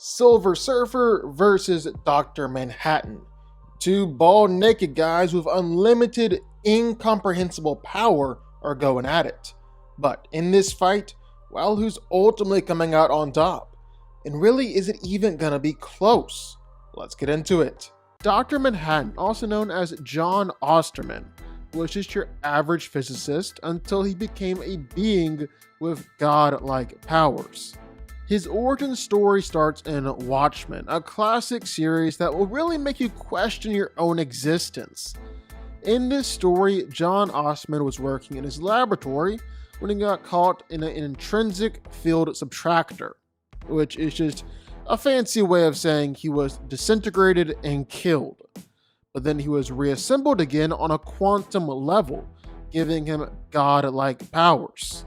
Silver Surfer versus Dr. Manhattan. Two bald naked guys with unlimited, incomprehensible power are going at it. But in this fight, well, who's ultimately coming out on top? And really, is it even gonna be close? Let's get into it. Dr. Manhattan, also known as John Osterman, was just your average physicist until he became a being with godlike powers. His origin story starts in Watchmen, a classic series that will really make you question your own existence. In this story, John Osterman was working in his laboratory when he got caught in an intrinsic field subtractor, which is just a fancy way of saying he was disintegrated and killed. But then he was reassembled again on a quantum level, giving him godlike powers.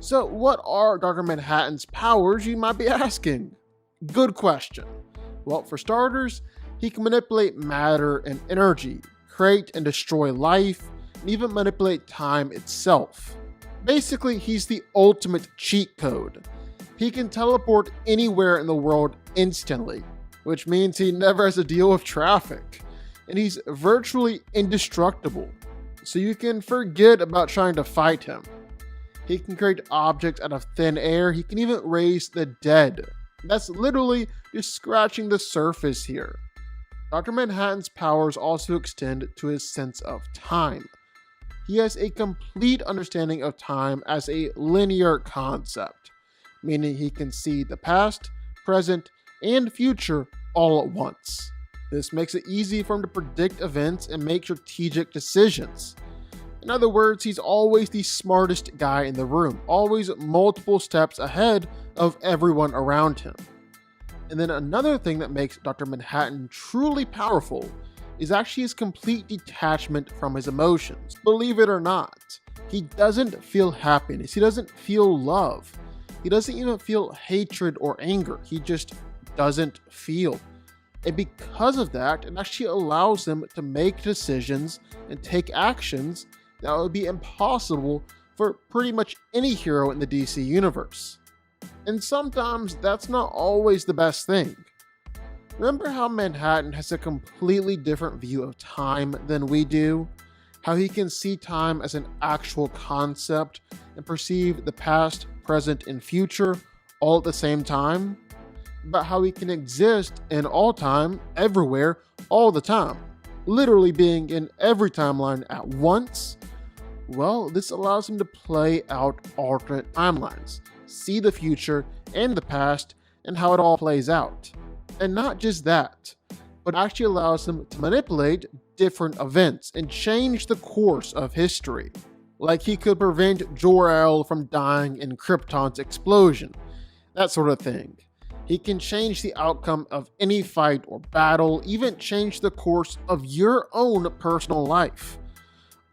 So what are Dr. Manhattan's powers, you might be asking? Good question. Well, for starters, he can manipulate matter and energy, create and destroy life, and even manipulate time itself. Basically, he's the ultimate cheat code. He can teleport anywhere in the world instantly, which means he never has to deal with traffic. And he's virtually indestructible, so you can forget about trying to fight him. He can create objects out of thin air. He can even raise the dead. That's literally just scratching the surface here. Dr. Manhattan's powers also extend to his sense of time. He has a complete understanding of time as a linear concept, meaning he can see the past, present, and future all at once. This makes it easy for him to predict events and make strategic decisions. In other words, he's always the smartest guy in the room, always multiple steps ahead of everyone around him. And then another thing that makes Dr. Manhattan truly powerful is actually his complete detachment from his emotions. Believe it or not, he doesn't feel happiness, he doesn't feel love, he doesn't even feel hatred or anger, he just doesn't feel. And because of that, it actually allows him to make decisions and take actions that would be impossible for pretty much any hero in the DC universe. And sometimes that's not always the best thing. Remember how Manhattan has a completely different view of time than we do? How he can see time as an actual concept and perceive the past, present, and future all at the same time? But how he can exist in all time, everywhere, all the time, literally being in every timeline at once? Well, this allows him to play out alternate timelines, see the future and the past, and how it all plays out. And not just that, but actually allows him to manipulate different events and change the course of history. Like he could prevent Jor-El from dying in Krypton's explosion, that sort of thing. He can change the outcome of any fight or battle, even change the course of your own personal life.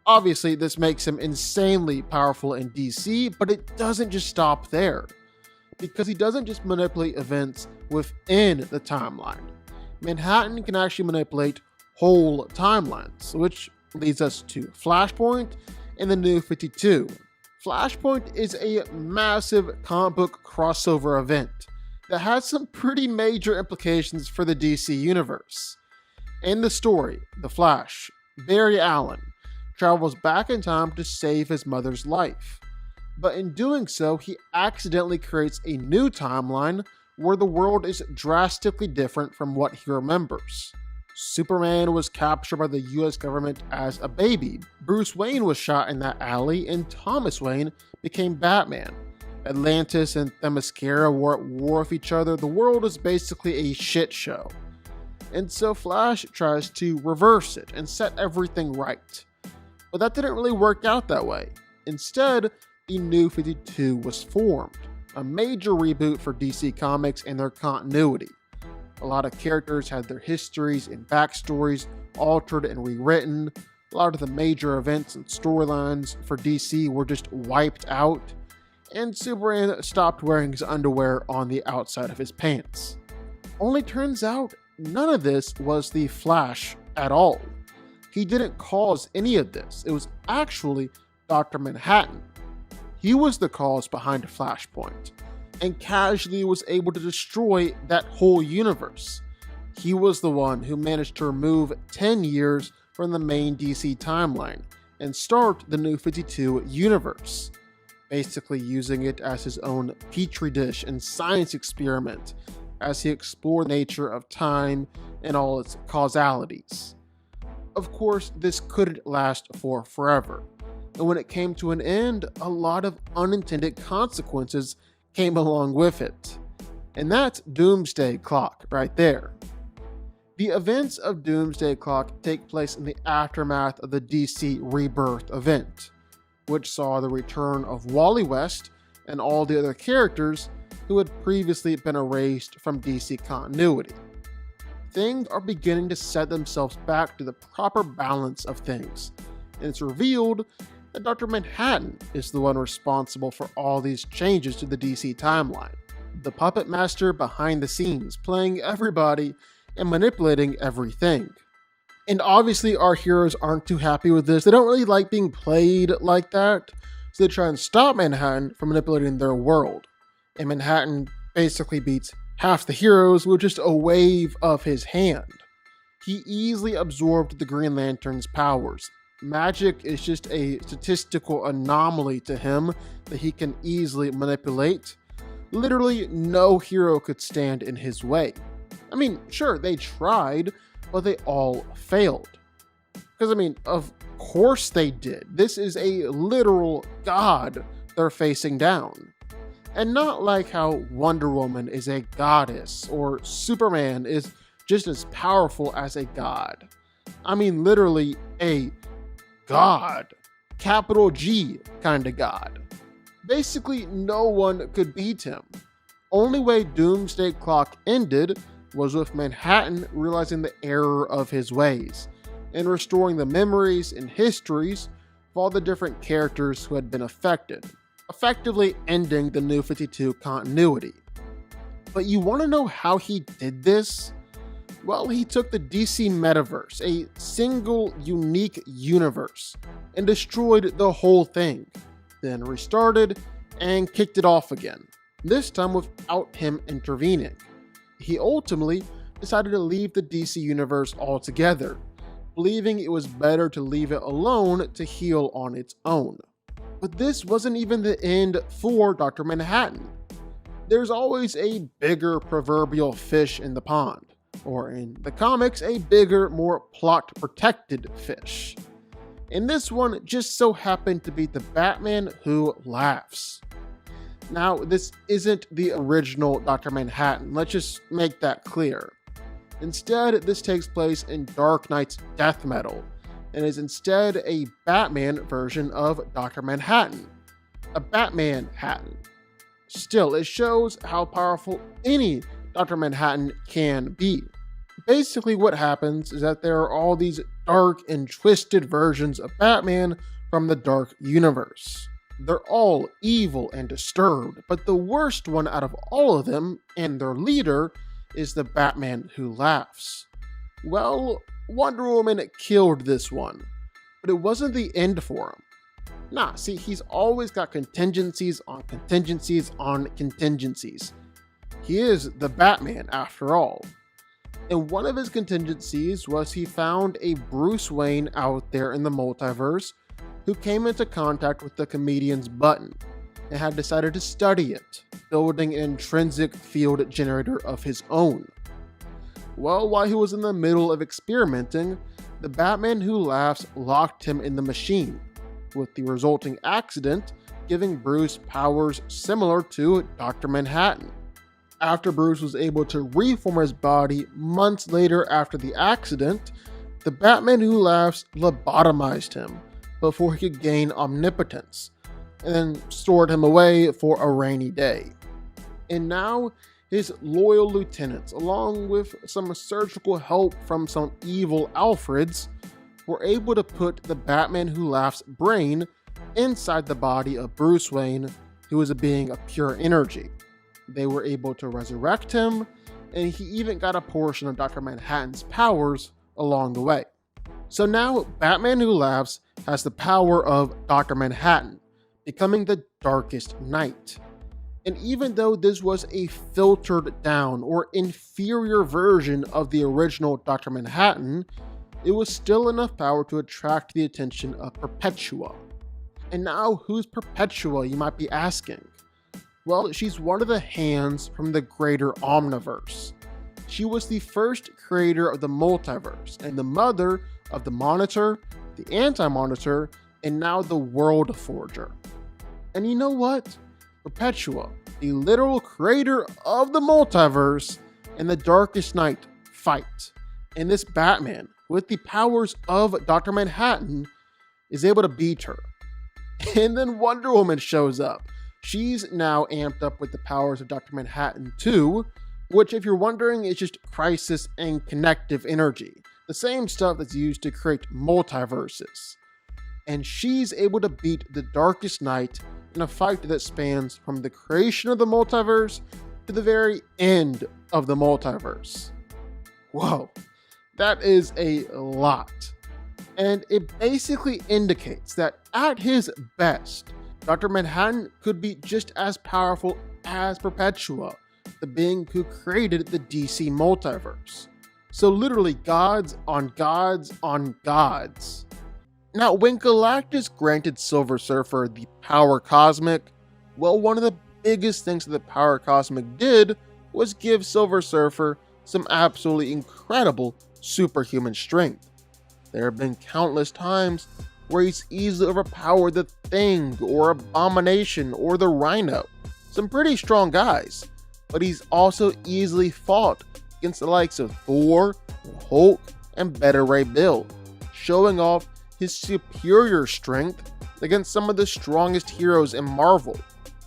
Obviously, this makes him insanely powerful in DC, but it doesn't just stop there. Because he doesn't just manipulate events within the timeline. Manhattan can actually manipulate whole timelines, which leads us to Flashpoint and the New 52. Flashpoint is a massive comic book crossover event that has some pretty major implications for the DC universe. In the story, The Flash, Barry Allen travels back in time to save his mother's life. But in doing so, he accidentally creates a new timeline where the world is drastically different from what he remembers. Superman was captured by the US government as a baby, Bruce Wayne was shot in that alley, and Thomas Wayne became Batman. Atlantis and Themyscira were at war with each other. The world is basically a shit show. And so Flash tries to reverse it and set everything right. But that didn't really work out that way. Instead, the New 52 was formed, a major reboot for DC Comics and their continuity. A lot of characters had their histories and backstories altered and rewritten. A lot of the major events and storylines for DC were just wiped out. And Superman stopped wearing his underwear on the outside of his pants. Only turns out none of this was the Flash at all. He didn't cause any of this. It was actually Dr. Manhattan. He was the cause behind Flashpoint. and casually was able to destroy that whole universe. He was the one who managed to remove 10 years from the main DC timeline and start the New 52 universe, basically using it as his own petri dish and science experiment as he explored the nature of time and all its causalities. Of course, this couldn't last for forever, and when it came to an end, a lot of unintended consequences came along with it. And that's Doomsday Clock right there. The events of Doomsday Clock take place in the aftermath of the DC Rebirth event, which saw the return of Wally West and all the other characters who had previously been erased from DC continuity. Things are beginning to set themselves back to the proper balance of things, and it's revealed that Dr. Manhattan is the one responsible for all these changes to the DC timeline, the puppet master behind the scenes, playing everybody and manipulating everything. And obviously our heroes aren't too happy with this. They don't really like being played like that, so they try and stop Manhattan from manipulating their world. And Manhattan basically beats half the heroes with just a wave of his hand. He easily absorbed the Green Lantern's powers. Magic is just a statistical anomaly to him that he can easily manipulate. Literally no hero could stand in his way. I mean, sure, they tried, but they all failed. Because, of course they did. This is a literal god they're facing down. And not like how Wonder Woman is a goddess, or Superman is just as powerful as a god. Literally a god. Capital G kind of god. Basically, no one could beat him. Only way Doomsday Clock ended was with Manhattan realizing the error of his ways and restoring the memories and histories of all the different characters who had been affected, effectively ending the New 52 continuity. But you want to know how he did this? Well, he took the DC Metaverse, a single unique universe, and destroyed the whole thing, then restarted and kicked it off again, this time without him intervening. He ultimately decided to leave the DC universe altogether, believing it was better to leave it alone to heal on its own. But this wasn't even the end for Dr. Manhattan. There's always a bigger proverbial fish in the pond, or in the comics, a bigger, more plot-protected fish. And this one just so happened to be the Batman who laughs. Now, this isn't the original Dr. Manhattan, let's just make that clear. Instead, this takes place in Dark Knight's death metal, and is instead a Batman version of Dr. Manhattan. A Batman-Hattan. Still, it shows how powerful any Dr. Manhattan can be. Basically what happens is that there are all these dark and twisted versions of Batman from the Dark Universe. They're all evil and disturbed, but the worst one out of all of them, and their leader, is the Batman who laughs. Well, Wonder Woman killed this one, but it wasn't the end for him. Nah, see, he's always got contingencies on contingencies on contingencies. He is the Batman after all. And one of his contingencies was he found a Bruce Wayne out there in the multiverse who came into contact with the comedian's button and had decided to study it, building an intrinsic field generator of his own. Well, while he was in the middle of experimenting, the Batman who laughs locked him in the machine, with the resulting accident giving Bruce powers similar to Dr. Manhattan. After Bruce was able to reform his body months later after the accident, the Batman who laughs lobotomized him before he could gain omnipotence, and then stored him away for a rainy day. And now, his loyal lieutenants, along with some surgical help from some evil Alfreds, were able to put the Batman who laughs brain inside the body of Bruce Wayne, who is a being of pure energy. They were able to resurrect him, and he even got a portion of Dr. Manhattan's powers along the way. So now, Batman who laughs has the power of Dr. Manhattan, becoming the Darkest Knight. And even though this was a filtered down or inferior version of the original Dr. Manhattan, it was still enough power to attract the attention of Perpetua. And now, who's Perpetua, you might be asking? Well, she's one of the hands from the greater Omniverse. She was the first creator of the multiverse and the mother of the Monitor, the Anti-Monitor, and now the World Forger. And you know what? Perpetua, the literal creator of the multiverse and the Darkest Knight fight. And this Batman, with the powers of Dr. Manhattan, is able to beat her. And then Wonder Woman shows up. She's now amped up with the powers of Dr. Manhattan too, which, if you're wondering, is just crisis and connective energy, the same stuff that's used to create multiverses. And she's able to beat the Darkest Knight in a fight that spans from the creation of the multiverse to the very end of the multiverse. Whoa, that is a lot. And it basically indicates that at his best, Dr. Manhattan could be just as powerful as Perpetua, the being who created the DC multiverse. So literally gods on gods on gods. Now, when Galactus granted Silver Surfer the power cosmic, well, one of the biggest things that the power cosmic did was give Silver Surfer some absolutely incredible superhuman strength. There have been countless times where he's easily overpowered the Thing or Abomination or the Rhino. Some pretty strong guys, but he's also easily fought against the likes of Thor, Hulk, and Beta Ray Bill, showing off his superior strength against some of the strongest heroes in Marvel.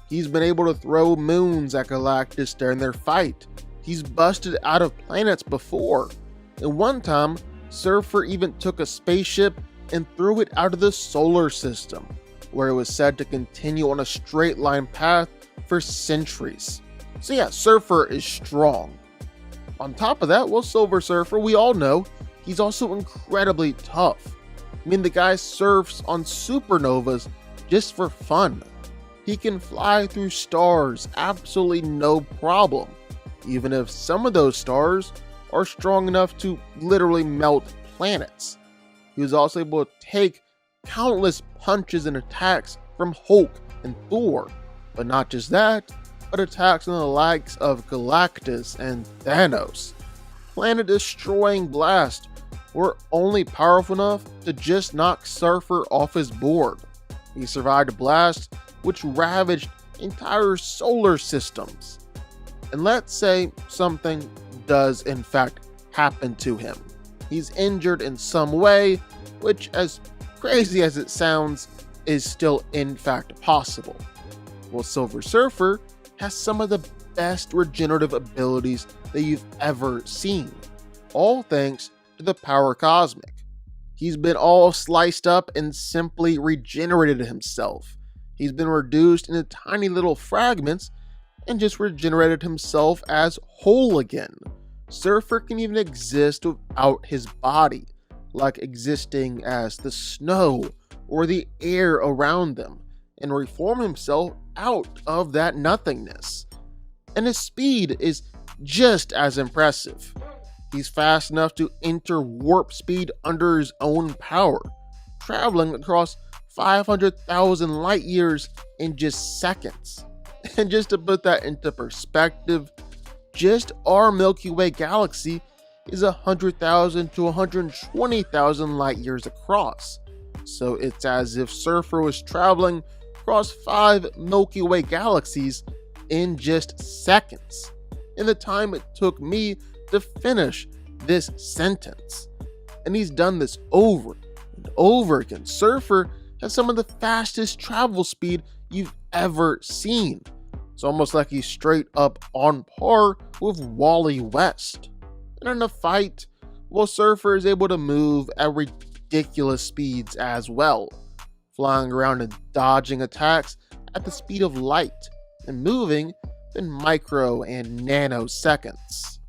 He's been able to throw moons at Galactus during their fight. He's busted out of planets before, and one time, Surfer even took a spaceship and threw it out of the solar system, where it was said to continue on a straight line path for centuries. So yeah, Surfer is strong. On top of that, well, Silver Surfer, we all know, he's also incredibly tough. I mean, the guy surfs on supernovas just for fun. He can fly through stars absolutely no problem, even if some of those stars are strong enough to literally melt planets. He was also able to take countless punches and attacks from Hulk and Thor, but not just that, but attacks on the likes of Galactus and Thanos. Planet-destroying blasts were only powerful enough to just knock Surfer off his board. He survived a blast which ravaged entire solar systems. And let's say something does in fact happen to him. He's injured in some way, which, as crazy as it sounds, is still in fact possible. Well, Silver Surfer has some of the best regenerative abilities that you've ever seen, all thanks to the power cosmic. He's been all sliced up and simply regenerated himself. He's been reduced into tiny little fragments and just regenerated himself as whole again. Surfer can even exist without his body, like existing as the snow or the air around them, and reform himself out of that nothingness. And his speed is just as impressive. He's fast enough to enter warp speed under his own power, traveling across 500,000 light years in just seconds. And just to put that into perspective, just our Milky Way galaxy is 100,000 to 120,000 light years across. So it's as if Surfer was traveling across 5 Milky Way galaxies in just seconds, in the time it took me to finish this sentence. And he's done this over and over again. Surfer has some of the fastest travel speed you've ever seen. It's almost like he's straight up on par with Wally West. And in a fight, well, Surfer is able to move at ridiculous speeds as well, flying around and dodging attacks at the speed of light and moving in micro and nanoseconds.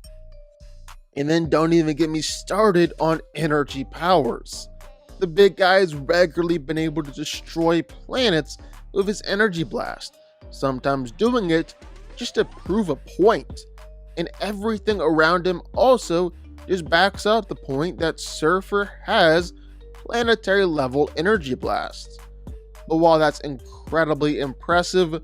And then don't even get me started on energy powers. The big guy has regularly been able to destroy planets with his energy blast, sometimes doing it just to prove a point. And everything around him also just backs up the point that Surfer has planetary level energy blasts. But while that's incredibly impressive,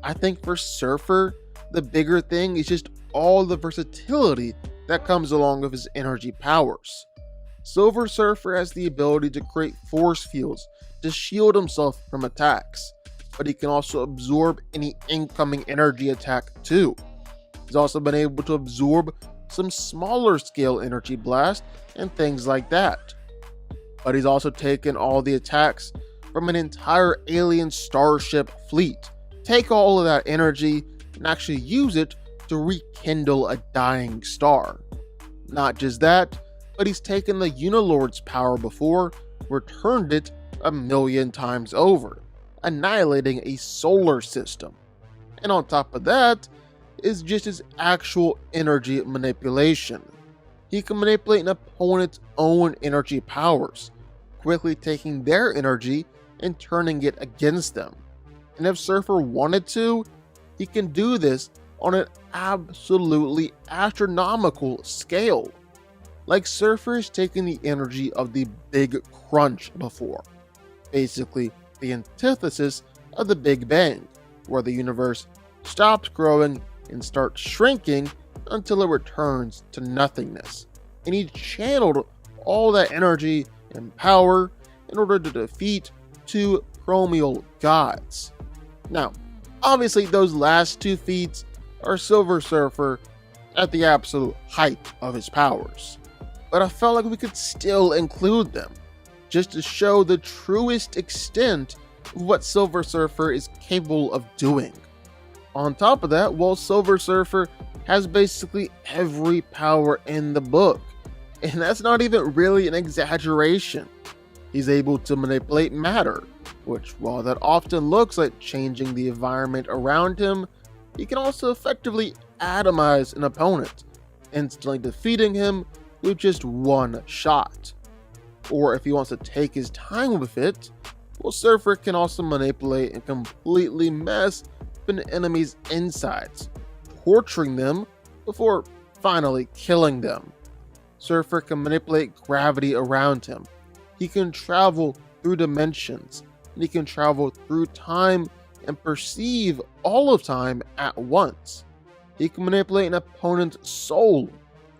I think for Surfer, the bigger thing is just all the versatility that comes along with his energy powers. Silver Surfer has the ability to create force fields to shield himself from attacks, but he can also absorb any incoming energy attack too. He's also been able to absorb some smaller scale energy blasts and things like that. But he's also taken all the attacks from an entire alien starship fleet, take all of that energy and actually use it to rekindle a dying star. Not just that, but he's taken the Unilord's power before, returned it 1,000,000 times over, annihilating a solar system. And on top of that is just his actual energy manipulation. He can manipulate an opponent's own energy powers, quickly taking their energy and turning it against them. And if Surfer wanted to, he can do this on an absolutely astronomical scale. Like Surfer has taken the energy of the Big Crunch before, basically the antithesis of the Big Bang, where the universe stops growing and starts shrinking until it returns to nothingness. And he channeled all that energy and power in order to defeat two chromial gods. Now, obviously those last two feats are Silver Surfer at the absolute height of his powers, but I felt like we could still include them, just to show the truest extent of what Silver Surfer is capable of doing. On top of that, while Silver Surfer has basically every power in the book, and that's not even really an exaggeration. He's able to manipulate matter, which, while that often looks like changing the environment around him, he can also effectively atomize an opponent, instantly defeating him with just one shot. Or if he wants to take his time with it, well, Surfer can also manipulate and completely mess with an enemy's insides, torturing them before finally killing them. Surfer can manipulate gravity around him. He can travel through dimensions, and he can travel through time and perceive all of time at once. He can manipulate an opponent's soul,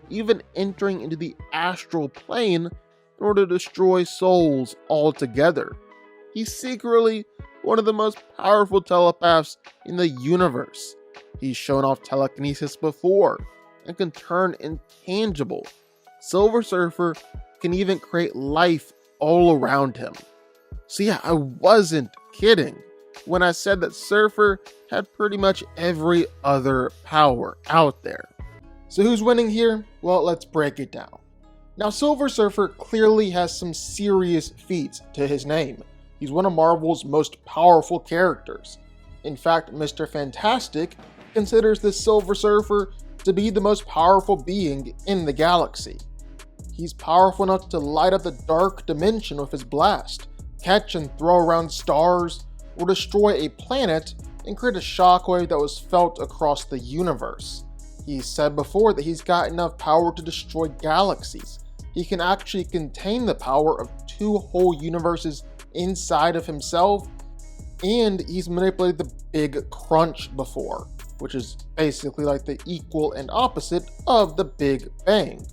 even entering into the astral plane in order to destroy souls altogether. He's secretly one of the most powerful telepaths in the universe. He's shown off telekinesis before and can turn intangible. Silver Surfer can even create life all around him. So yeah, I wasn't kidding when I said that Surfer had pretty much every other power out there. So who's winning here? Well, let's break it down. Now, Silver Surfer clearly has some serious feats to his name. He's one of Marvel's most powerful characters. In fact, Mr. Fantastic considers the Silver Surfer to be the most powerful being in the galaxy. He's powerful enough to light up the dark dimension with his blast, catch and throw around stars, or destroy a planet and create a shockwave that was felt across the universe. He's said before that he's got enough power to destroy galaxies. He can actually contain the power of 2 whole universes inside of himself, and he's manipulated the Big Crunch before, which is basically like the equal and opposite of the Big Bang.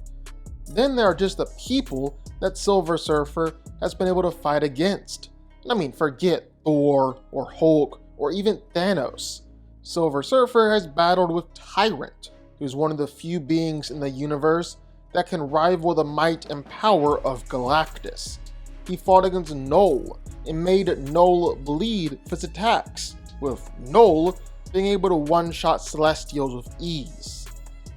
Then there are just the people that Silver Surfer has been able to fight against. I mean, forget Thor or Hulk or even Thanos. Silver Surfer has battled with Tyrant, who's one of the few beings in the universe that can rival the might and power of Galactus. He fought against Null and made Null bleed with his attacks, with Null being able to one-shot Celestials with ease.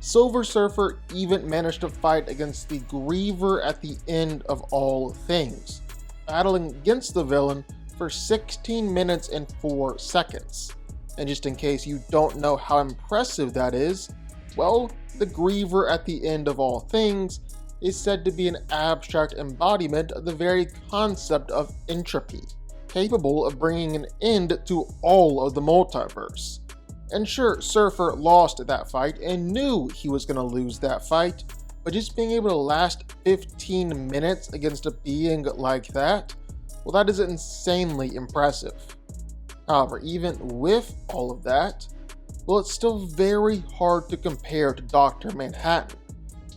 Silver Surfer even managed to fight against the Griever at the end of all things, battling against the villain for 16 minutes and 4 seconds. And just in case you don't know how impressive that is, well, the Griever at the end of all things is said to be an abstract embodiment of the very concept of entropy. capable of bringing an end to all of the multiverse. And sure, Surfer lost that fight and knew he was going to lose that fight, but just being able to last 15 minutes against a being like that, well, that is insanely impressive. However, even with all of that, well, it's still very hard to compare to Dr. Manhattan,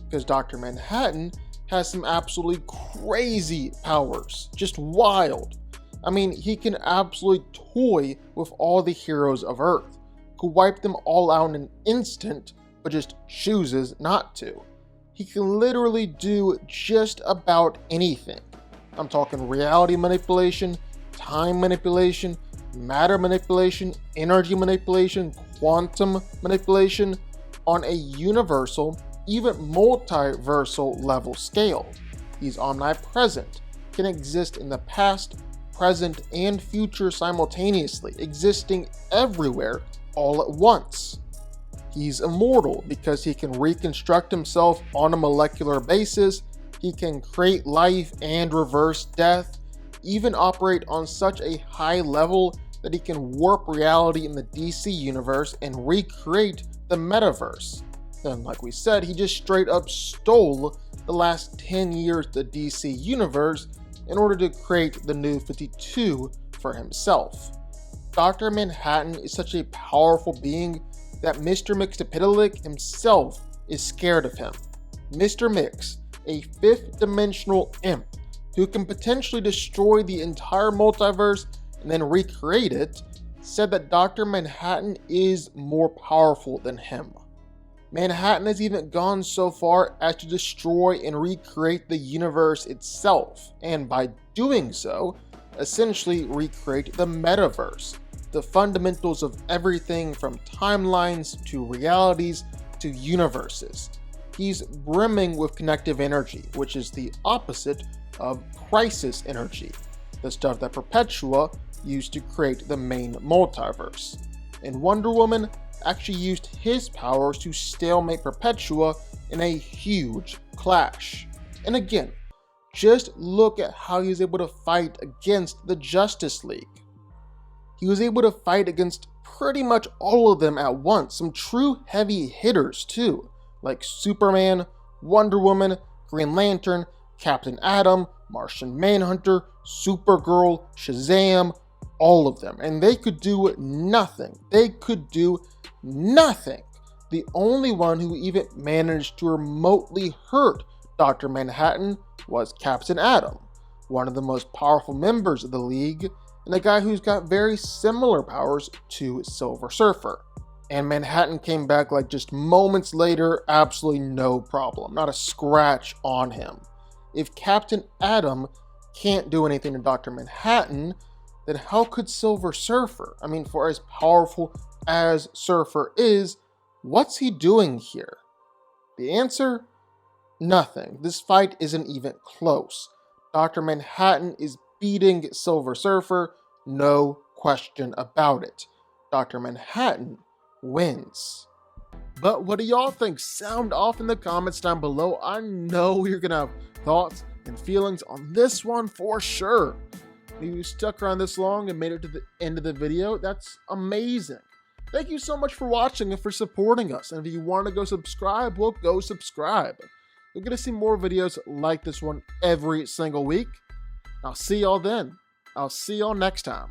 because Dr. Manhattan has some absolutely crazy powers, just wild. I mean, he can absolutely toy with all the heroes of Earth, could wipe them all out in an instant, but just chooses not to. He can literally do just about anything. I'm talking reality manipulation, time manipulation, matter manipulation, energy manipulation, quantum manipulation on a universal, even multiversal level scale. He's omnipresent, can exist in the past, present, and future simultaneously, existing everywhere all at once. He's immortal because he can reconstruct himself on a molecular basis, he can create life and reverse death, even operate on such a high level that he can warp reality in the DC universe and recreate the metaverse. Then, like we said, he just straight up stole the last 10 years of the DC universe in order to create the New 52 for himself. Dr. Manhattan is such a powerful being that Mr. Mxyzptlk himself is scared of him. Mr. Mix, a fifth dimensional imp who can potentially destroy the entire multiverse and then recreate it, said that Dr. Manhattan is more powerful than him. Manhattan has even gone so far as to destroy and recreate the universe itself, and by doing so, essentially recreate the metaverse, the fundamentals of everything from timelines to realities to universes. He's brimming with connective energy, which is the opposite of crisis energy, the stuff that Perpetua used to create the main multiverse. And Wonder Woman actually used his powers to stalemate Perpetua in a huge clash. And again, just look at how he was able to fight against the Justice League. He was able to fight against pretty much all of them at once, some true heavy hitters too, like Superman, Wonder Woman, Green Lantern, Captain Atom, Martian Manhunter, Supergirl, Shazam, all of them. And they could do nothing. They could do nothing. The only one who even managed to remotely hurt Dr. Manhattan was Captain Atom, one of the most powerful members of the League, and a guy who's got very similar powers to Silver Surfer. And Manhattan came back like just moments later, absolutely no problem, not a scratch on him. If Captain Atom can't do anything to Dr. Manhattan, then how could Silver Surfer? I mean, for as powerful as Surfer is, what's he doing here? The answer? Nothing. This fight isn't even close. Dr. Manhattan is beating Silver Surfer, no question about it. Dr. Manhattan wins. But what do y'all think? Sound off in the comments down below. I know you're gonna have thoughts and feelings on this one for sure. If you stuck around this long and made it to the end of the video, that's amazing. Thank you so much for watching and for supporting us. And if you want to go subscribe, well, go subscribe. You're going to see more videos like this one every single week. I'll see y'all then. I'll see y'all next time.